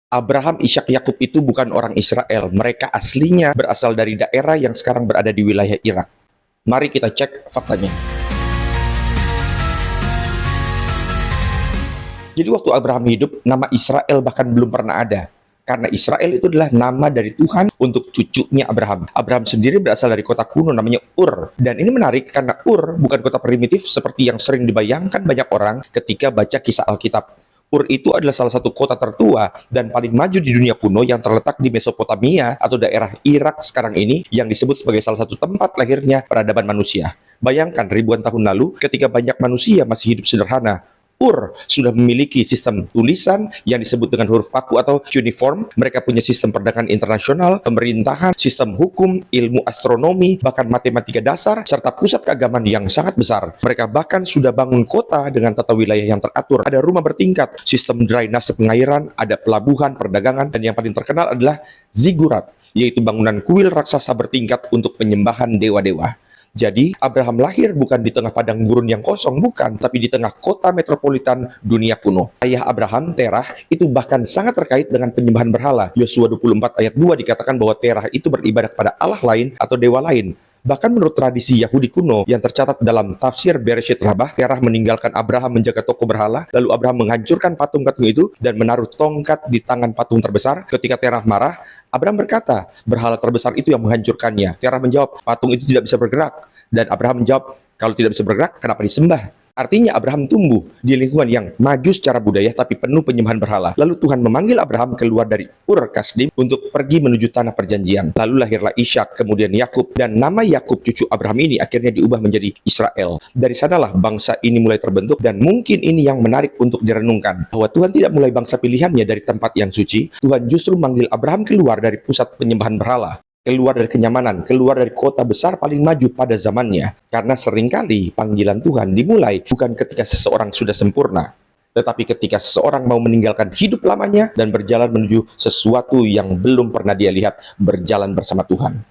Abraham, Ishak, Yakub itu bukan orang Israel. Mereka aslinya berasal dari daerah yang sekarang berada di wilayah Irak. Mari kita cek faktanya. Jadi waktu Abraham hidup, nama Israel bahkan belum pernah ada. Karena Israel itu adalah nama dari Tuhan untuk cucunya Abraham. Abraham sendiri berasal dari kota kuno namanya Ur. Dan ini menarik karena Ur bukan kota primitif seperti yang sering dibayangkan banyak orang ketika baca kisah Alkitab. Ur itu adalah salah satu kota tertua dan paling maju di dunia kuno yang terletak di Mesopotamia atau daerah Irak sekarang ini yang disebut sebagai salah satu tempat lahirnya peradaban manusia. Bayangkan ribuan tahun lalu ketika banyak manusia masih hidup sederhana, Ur sudah memiliki sistem tulisan yang disebut dengan huruf paku atau cuneiform. Mereka punya sistem perdagangan internasional, pemerintahan, sistem hukum, ilmu astronomi, bahkan matematika dasar, serta pusat keagamaan yang sangat besar. Mereka bahkan sudah bangun kota dengan tata wilayah yang teratur. Ada rumah bertingkat, sistem drainase pengairan, ada pelabuhan, perdagangan, dan yang paling terkenal adalah zigurat, yaitu bangunan kuil raksasa bertingkat untuk penyembahan dewa-dewa. Jadi, Abraham lahir bukan di tengah padang gurun yang kosong, bukan, tapi di tengah kota metropolitan dunia kuno. Ayah Abraham, Terah, itu bahkan sangat terkait dengan penyembahan berhala. Yosua 24 ayat 2 dikatakan bahwa Terah itu beribadat pada Allah lain atau dewa lain. Bahkan menurut tradisi Yahudi kuno yang tercatat dalam tafsir Bereshit Rabbah, Terah meninggalkan Abraham menjaga toko berhala, lalu Abraham menghancurkan patung-patung itu dan menaruh tongkat di tangan patung terbesar. Ketika Terah marah, Abraham berkata, berhala terbesar itu yang menghancurkannya. Terah menjawab, patung itu tidak bisa bergerak. Dan Abraham menjawab, kalau tidak bisa bergerak, kenapa disembah? Artinya Abraham tumbuh di lingkungan yang maju secara budaya tapi penuh penyembahan berhala. Lalu Tuhan memanggil Abraham keluar dari Ur Kasdim untuk pergi menuju tanah perjanjian. Lalu lahirlah Ishak, kemudian Yakub, dan nama Yakub cucu Abraham ini akhirnya diubah menjadi Israel. Dari sanalah bangsa ini mulai terbentuk, dan mungkin ini yang menarik untuk direnungkan. Bahwa Tuhan tidak mulai bangsa pilihannya dari tempat yang suci, Tuhan justru memanggil Abraham keluar dari pusat penyembahan berhala. Keluar dari kenyamanan, keluar dari kota besar paling maju pada zamannya. Karena seringkali panggilan Tuhan dimulai bukan ketika seseorang sudah sempurna, tetapi ketika seseorang mau meninggalkan hidup lamanya dan berjalan menuju sesuatu yang belum pernah dia lihat, berjalan bersama Tuhan.